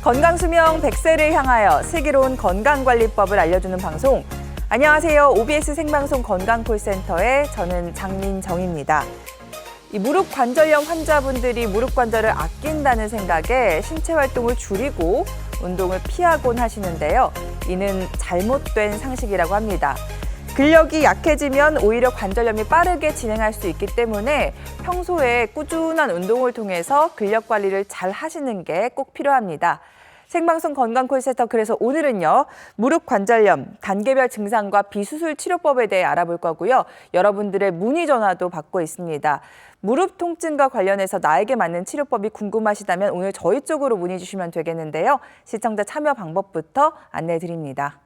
건강수명 100세를 향하여 슬기로운 건강관리법을 알려주는 방송. 안녕하세요. OBS 생방송 건강콜센터의 저는 장민정입니다. 이 무릎 관절염 환자분들이 무릎 관절을 아낀다는 생각에 신체 활동을 줄이고 운동을 피하곤 하시는데요. 이는 잘못된 상식이라고 합니다. 근력이 약해지면 오히려 관절염이 빠르게 진행할 수 있기 때문에 평소에 꾸준한 운동을 통해서 근력 관리를 잘 하시는 게 꼭 필요합니다. 생방송 건강콜센터, 그래서 오늘은요, 무릎 관절염 단계별 증상과 비수술 치료법에 대해 알아볼 거고요. 여러분들의 문의 전화도 받고 있습니다. 무릎 통증과 관련해서 나에게 맞는 치료법이 궁금하시다면 오늘 저희 쪽으로 문의 주시면 되겠는데요. 시청자 참여 방법부터 안내해 드립니다.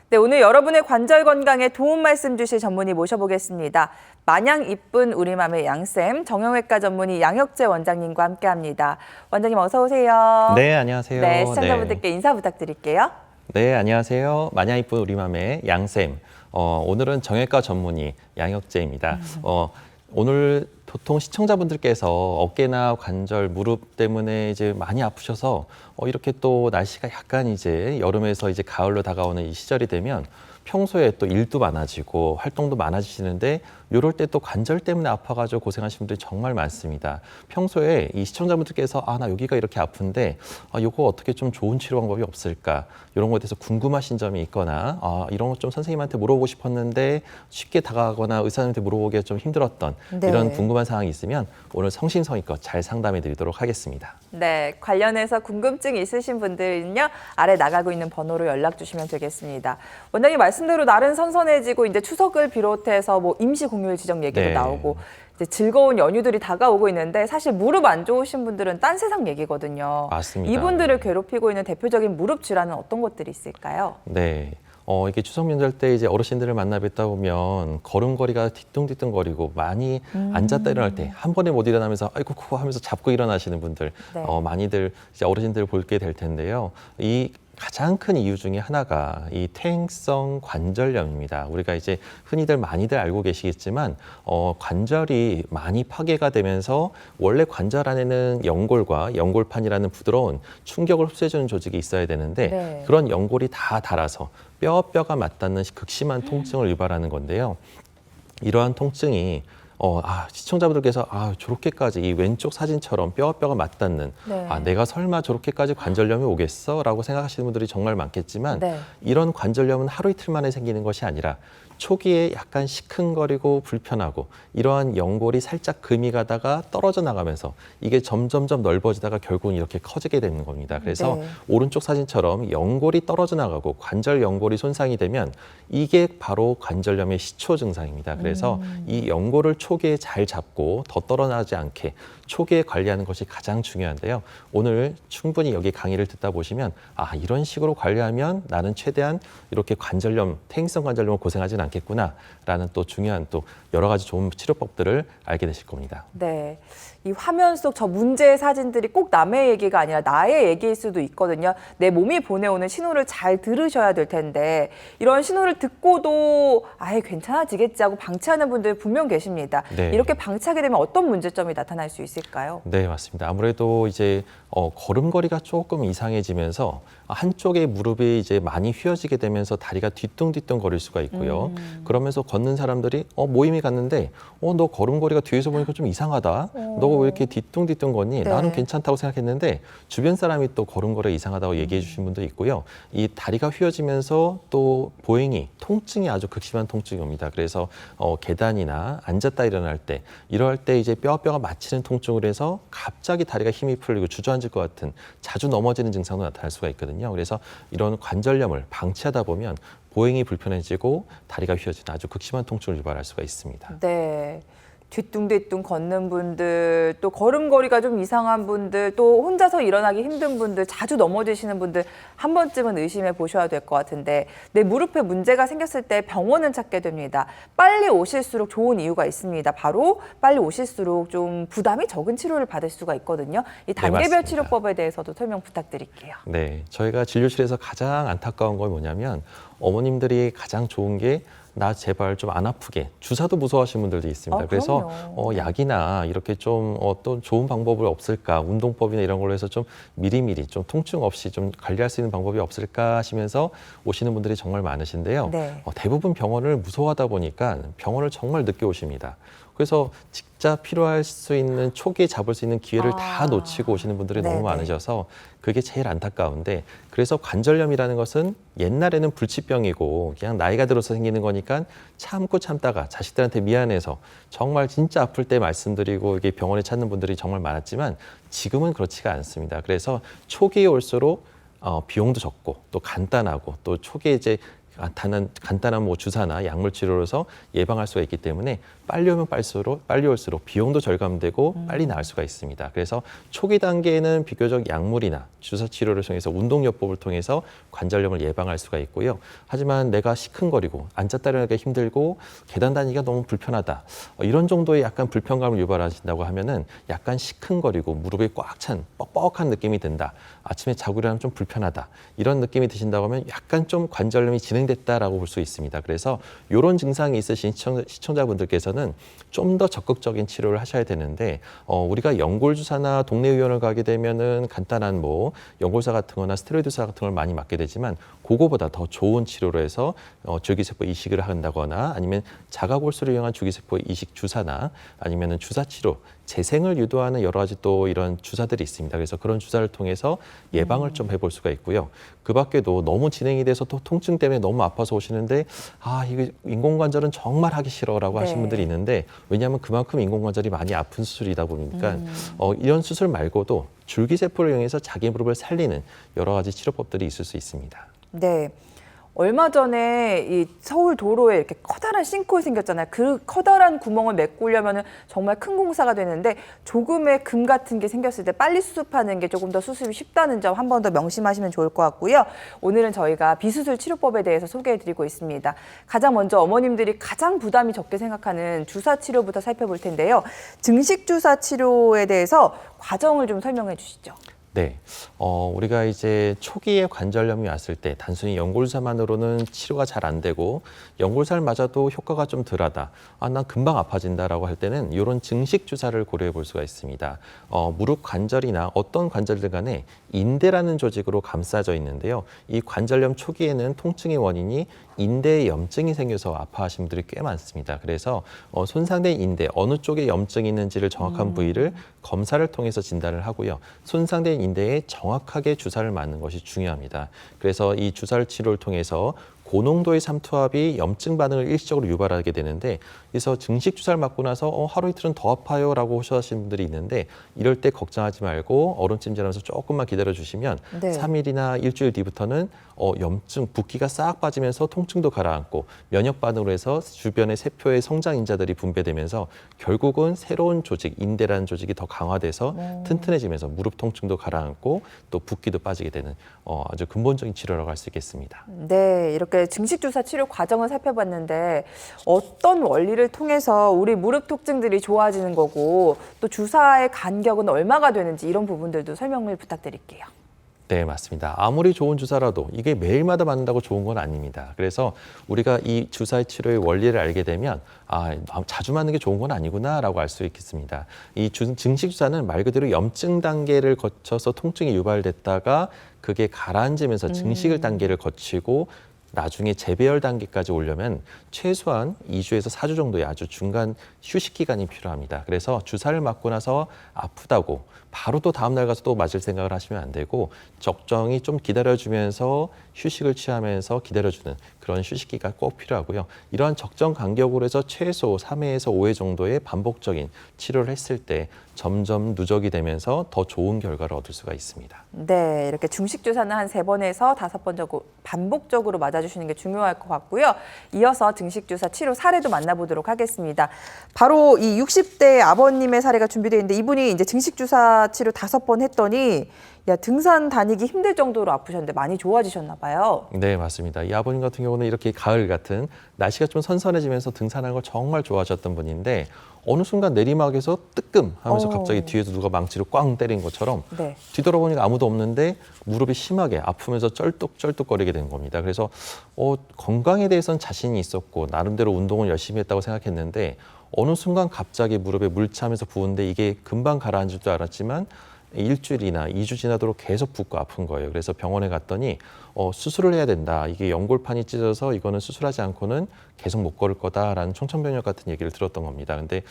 네, 오늘 여러분의 관절 건강에 도움 말씀 주실 전문의 모셔보겠습니다. 마냥 이쁜 우리 맘의 양쌤, 정형외과 전문의 양혁재 원장님과 함께합니다. 원장님 어서 오세요. 네, 안녕하세요. 네, 시청자분들께 인사 부탁드릴게요. 네, 안녕하세요. 마냥 이쁜 우리 맘의 양쌤. 오늘은 정형외과 전문의 양혁재입니다. 오늘 보통 시청자분들께서 어깨나 관절, 무릎 때문에 이제 많이 아프셔서 이렇게 또 날씨가 약간 이제 여름에서 이제 가을로 다가오는 이 시절이 되면 평소에 또 일도 많아지고 활동도 많아지시는데 이럴 때 또 관절 때문에 아파가지고 고생하시는 분들이 정말 많습니다. 평소에 이 시청자분들께서 나 여기가 이렇게 아픈데 이거 어떻게 좀 좋은 치료 방법이 없을까? 이런 거에 대해서 궁금하신 점이 있거나 이런 거 좀 선생님한테 물어보고 싶었는데 쉽게 다가가거나 의사님한테 물어보기가 좀 힘들었던 네. 이런 궁금한 사항이 있으면 오늘 성심성의껏 잘 상담해 드리도록 하겠습니다. 네, 관련해서 궁금증이 있으신 분들은요, 아래 나가고 있는 번호로 연락 주시면 되겠습니다. 원장님 말씀대로 날은 선선해지고 이제 추석을 비롯해서 뭐 임시 공휴일 지정 얘기도 네. 나오고 이제 즐거운 연휴들이 다가오고 있는데 사실 무릎 안 좋으신 분들은 딴 세상 얘기거든요. 맞습니다. 이분들을 괴롭히고 있는 대표적인 무릎 질환은 어떤 것들이 있을까요? 네. 이게 추석 명절 때 이제 어르신들을 만나 뵙다 보면 걸음걸이가 뒤뚱뒤뚱거리고 많이 앉았다 일어날 때 한 번에 못 일어나면서 아이고 쿠 하면서 잡고 일어나시는 분들 네. 많이들 이제 어르신들을 볼게 될 텐데요. 이 가장 큰 이유 중에 하나가 이 퇴행성 관절염입니다. 우리가 이제 흔히들 많이들 알고 계시겠지만 관절이 많이 파괴가 되면서 원래 관절 안에는 연골과 연골판이라는 부드러운 충격을 흡수해주는 조직이 있어야 되는데 네. 그런 연골이 다 닳아서 뼈가 맞닿는 극심한 통증을 유발하는 건데요. 이러한 통증이 시청자분들께서 저렇게까지 이 왼쪽 사진처럼 뼈가 맞닿는 네. 내가 설마 저렇게까지 관절염이 오겠어? 라고 생각하시는 분들이 정말 많겠지만 네. 이런 관절염은 하루 이틀 만에 생기는 것이 아니라 초기에 약간 시큰거리고 불편하고 이러한 연골이 살짝 금이 가다가 떨어져 나가면서 이게 점점점 넓어지다가 결국은 이렇게 커지게 되는 겁니다. 그래서 네. 오른쪽 사진처럼 연골이 떨어져 나가고 관절 연골이 손상이 되면 이게 바로 관절염의 시초 증상입니다. 그래서 이 연골을 초기에 잘 잡고 더 떨어나지 않게 초기에 관리하는 것이 가장 중요한데요. 오늘 충분히 여기 강의를 듣다 보시면 이런 식으로 관리하면 나는 최대한 이렇게 관절염, 퇴행성 관절염을 고생하지는 않겠구나라는 또 중요한 또 여러 가지 좋은 치료법들을 알게 되실 겁니다. 네. 이 화면 속 저 문제의 사진들이 꼭 남의 얘기가 아니라 나의 얘기일 수도 있거든요. 내 몸이 보내오는 신호를 잘 들으셔야 될 텐데 이런 신호를 듣고도 괜찮아지겠지 하고 방치하는 분들 분명 계십니다. 네. 이렇게 방치하게 되면 어떤 문제점이 나타날 수 있을까요? 네, 맞습니다. 아무래도 이제 걸음걸이가 조금 이상해지면서 한쪽의 무릎이 이제 많이 휘어지게 되면서 다리가 뒤뚱뒤뚱 거릴 수가 있고요. 그러면서 걷는 사람들이 모임에 갔는데 너 걸음걸이가 뒤에서 보니까 좀 이상하다. 너 왜 이렇게 뒤뚱뒤뚱 걷니? 네. 나는 괜찮다고 생각했는데 주변 사람이 또 걸음걸이가 이상하다고 얘기해 주신 분도 있고요. 이 다리가 휘어지면서 또 보행이 통증이 아주 극심한 통증이 옵니다. 그래서 계단이나 앉았다 일어날 때 이럴 때 이제 뼈가 맞히는 통증을 해서 갑자기 다리가 힘이 풀리고 주저앉을 것 같은 자주 넘어지는 증상도 나타날 수가 있거든요. 그래서 이런 관절염을 방치하다 보면 보행이 불편해지고 다리가 휘어지는 아주 극심한 통증을 유발할 수가 있습니다. 네. 뒤뚱뒤뚱 걷는 분들, 또 걸음걸이가 좀 이상한 분들, 또 혼자서 일어나기 힘든 분들, 자주 넘어지시는 분들 한 번쯤은 의심해 보셔야 될 것 같은데, 내 무릎에 문제가 생겼을 때 병원을 찾게 됩니다. 빨리 오실수록 좋은 이유가 있습니다. 바로 빨리 오실수록 좀 부담이 적은 치료를 받을 수가 있거든요. 이 단계별 맞습니다. 치료법에 대해서도 설명 부탁드릴게요. 네, 저희가 진료실에서 가장 안타까운 건 뭐냐면 어머님들이 가장 좋은 게 나 제발 좀 안 아프게, 주사도 무서워하시는 분들도 있습니다. 그래서 약이나 이렇게 좀 어떤 좋은 방법이 없을까, 운동법이나 이런 걸로 해서 좀 미리미리 좀 통증 없이 좀 관리할 수 있는 방법이 없을까 하시면서 오시는 분들이 정말 많으신데요. 네. 대부분 병원을 무서워하다 보니까 병원을 정말 늦게 오십니다. 그래서 진짜 필요할 수 있는 초기에 잡을 수 있는 기회를 다 놓치고 오시는 분들이 네네. 너무 많으셔서 그게 제일 안타까운데, 그래서 관절염이라는 것은 옛날에는 불치병이고 그냥 나이가 들어서 생기는 거니까 참고 참다가 자식들한테 미안해서 정말 진짜 아플 때 말씀드리고 이게 병원에 찾는 분들이 정말 많았지만 지금은 그렇지가 않습니다. 그래서 초기에 올수록 비용도 적고 또 간단하고 또 초기에 이제 간단한 뭐 주사나 약물 치료로서 예방할 수가 있기 때문에 빨리 오면 빨리 올수록 비용도 절감되고 빨리 나을 수가 있습니다. 그래서 초기 단계에는 비교적 약물이나 주사 치료를 통해서 운동요법을 통해서 관절염을 예방할 수가 있고요. 하지만 내가 시큰거리고 앉았다 일어나기가 힘들고 계단 다니기가 너무 불편하다, 이런 정도의 약간 불편감을 유발하신다고 하면은 약간 시큰거리고 무릎이 꽉 찬 뻑뻑한 느낌이 든다, 아침에 자고 일어나면 좀 불편하다, 이런 느낌이 드신다고 하면 약간 좀 관절염이 진행됐다라고 볼 수 있습니다. 그래서 이런 증상이 있으신 시청자분들께서는 좀 더 적극적인 치료를 하셔야 되는데, 우리가 연골 주사나 동네 의원을 가게 되면은 간단한 뭐 연골사 같은 거나 스테로이드 주사 같은 걸 많이 맞게 되지만, 그거보다 더 좋은 치료로 해서 줄기세포 이식을 한다거나 아니면 자가골수를 이용한 줄기세포 이식 주사나 아니면은 주사 치료, 재생을 유도하는 여러 가지 또 이런 주사들이 있습니다. 그래서 그런 주사를 통해서 예방을 좀 해볼 수가 있고요. 그 밖에도 너무 진행이 돼서 또 통증 때문에 너무 아파서 오시는데, 이거 인공관절은 정말 하기 싫어라고 하시는 분들이 있는데, 왜냐하면 그만큼 인공관절이 많이 아픈 수술이다 보니까 이런 수술 말고도 줄기세포를 이용해서 자기 무릎을 살리는 여러 가지 치료법들이 있을 수 있습니다. 네. 얼마 전에 이 서울 도로에 이렇게 커다란 싱크홀이 생겼잖아요. 그 커다란 구멍을 메꾸려면 정말 큰 공사가 되는데, 조금의 금 같은 게 생겼을 때 빨리 수습하는 게 조금 더 수습이 쉽다는 점 한 번 더 명심하시면 좋을 것 같고요. 오늘은 저희가 비수술 치료법에 대해서 소개해드리고 있습니다. 가장 먼저 어머님들이 가장 부담이 적게 생각하는 주사 치료부터 살펴볼 텐데요. 증식 주사 치료에 대해서 과정을 좀 설명해 주시죠. 네, 우리가 이제 초기에 관절염이 왔을 때 단순히 연골주사만으로는 치료가 잘 안 되고 연골사를 맞아도 효과가 좀 덜하다, 난 금방 아파진다라고 할 때는 이런 증식 주사를 고려해 볼 수가 있습니다. 무릎 관절이나 어떤 관절들 간에 인대라는 조직으로 감싸져 있는데요. 이 관절염 초기에는 통증의 원인이 인대에 염증이 생겨서 아파하시는 분들이 꽤 많습니다. 그래서 손상된 인대, 어느 쪽에 염증이 있는지를 정확한 부위를 검사를 통해서 진단을 하고요. 손상된 인대에 정확하게 주사를 맞는 것이 중요합니다. 그래서 이 주사를 치료를 통해서 고농도의 삼투압이 염증 반응을 일시적으로 유발하게 되는데, 그래서 증식 주사를 맞고 나서 하루 이틀은 더 아파요라고 호소하시는 분들이 있는데, 이럴 때 걱정하지 말고 얼음찜질하면서 조금만 기다려 주시면 3일이나 일주일 뒤부터는 염증, 붓기가 싹 빠지면서 통증도 가라앉고 면역 반응으로 해서 주변의 세포의 성장 인자들이 분배되면서 결국은 새로운 조직, 인대라는 조직이 더 강화돼서 튼튼해지면서 무릎 통증도 가라앉고 또 붓기도 빠지게 되는 아주 근본적인 치료라고 할 수 있겠습니다. 네, 이렇게 증식 주사 치료 과정을 살펴봤는데, 어떤 원리를 통해서 우리 무릎 통증들이 좋아지는 거고, 또 주사의 간격은 얼마가 되는지 이런 부분들도 설명을 부탁드릴게요. 네, 맞습니다. 아무리 좋은 주사라도 이게 매일마다 맞는다고 좋은 건 아닙니다. 그래서 우리가 이 주사의 치료의 원리를 알게 되면 자주 맞는 게 좋은 건 아니구나라고 알 수 있겠습니다. 이 증식 주사는 말 그대로 염증 단계를 거쳐서 통증이 유발됐다가 그게 가라앉으면서 증식을 단계를 거치고 나중에 재배열 단계까지 오려면 최소한 2주에서 4주 정도의 아주 중간 휴식 기간이 필요합니다. 그래서 주사를 맞고 나서 아프다고 바로 또 다음 날 가서 또 맞을 생각을 하시면 안 되고 적정히 좀 기다려주면서 휴식을 취하면서 기다려주는 그런 휴식기가 꼭 필요하고요. 이러한 적정 간격으로 해서 최소 3회에서 5회 정도의 반복적인 치료를 했을 때 점점 누적이 되면서 더 좋은 결과를 얻을 수가 있습니다. 네, 이렇게 중식 주사는 한 3번에서 5번 정도 반복적으로 맞아주시는 게 중요할 것 같고요. 이어서 등식 주사 치료 사례도 만나보도록 하겠습니다. 바로 이 60대 아버님의 사례가 준비되어 있는데 이분이 이제 등식 주사 치료 5번 했더니 등산 다니기 힘들 정도로 아프셨는데 많이 좋아지셨나 봐요. 네, 맞습니다. 이 아버님 같은 경우는 이렇게 가을 같은 날씨가 좀 선선해지면서 등산하는 걸 정말 좋아하셨던 분인데 어느 순간 내리막에서 뜨끔 하면서 갑자기 뒤에서 누가 망치로 꽝 때린 것처럼 네. 뒤돌아보니까 아무도 없는데 무릎이 심하게 아프면서 쩔뚝쩔뚝거리게 된 겁니다. 그래서 건강에 대해서는 자신이 있었고 나름대로 운동을 열심히 했다고 생각했는데 어느 순간 갑자기 무릎에 물 차면서 부은데 이게 금방 가라앉을 줄 알았지만 일주일이나 2주 지나도록 계속 붓고 아픈 거예요. 그래서 병원에 갔더니 수술을 해야 된다. 이게 연골판이 찢어서 이거는 수술하지 않고는 계속 못 걸을 거다라는 청천벽력 같은 얘기를 들었던 겁니다. 근데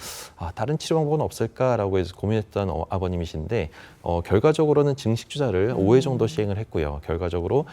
다른 치료 방법은 없을까라고 해서 고민했던 아버님이신데 결과적으로는 증식 주사를 5회 정도 시행을 했고요. 결과적으로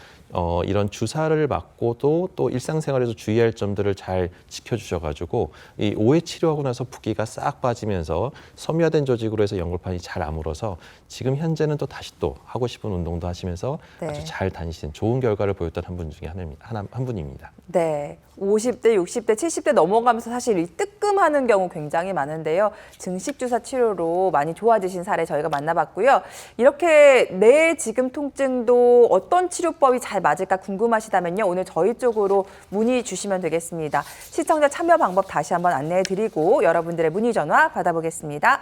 이런 주사를 맞고도 또 일상생활에서 주의할 점들을 잘 지켜주셔가지고 이 5회 치료하고 나서 붓기가 싹 빠지면서 섬유화된 조직으로 해서 연골판이 잘 아물어서 지금 현재는 또 다시 또 하고 싶은 운동도 하시면서 네. 아주 잘 다니시는 좋은 결과를 보였던 한 분 중에 한 분입니다. 네, 50대, 60대, 70대 넘어가면서 사실 이 뜨끔하는 경우 굉장히 많은데요. 증식 주사 치료로 많이 좋아지신 사례 저희가 만나봤고요. 이렇게 내 지금 통증도 어떤 치료법이 잘 맞을까 궁금하시다면요. 오늘 저희 쪽으로 문의 주시면 되겠습니다. 시청자 참여 방법 다시 한번 안내해드리고 여러분들의 문의 전화 받아보겠습니다.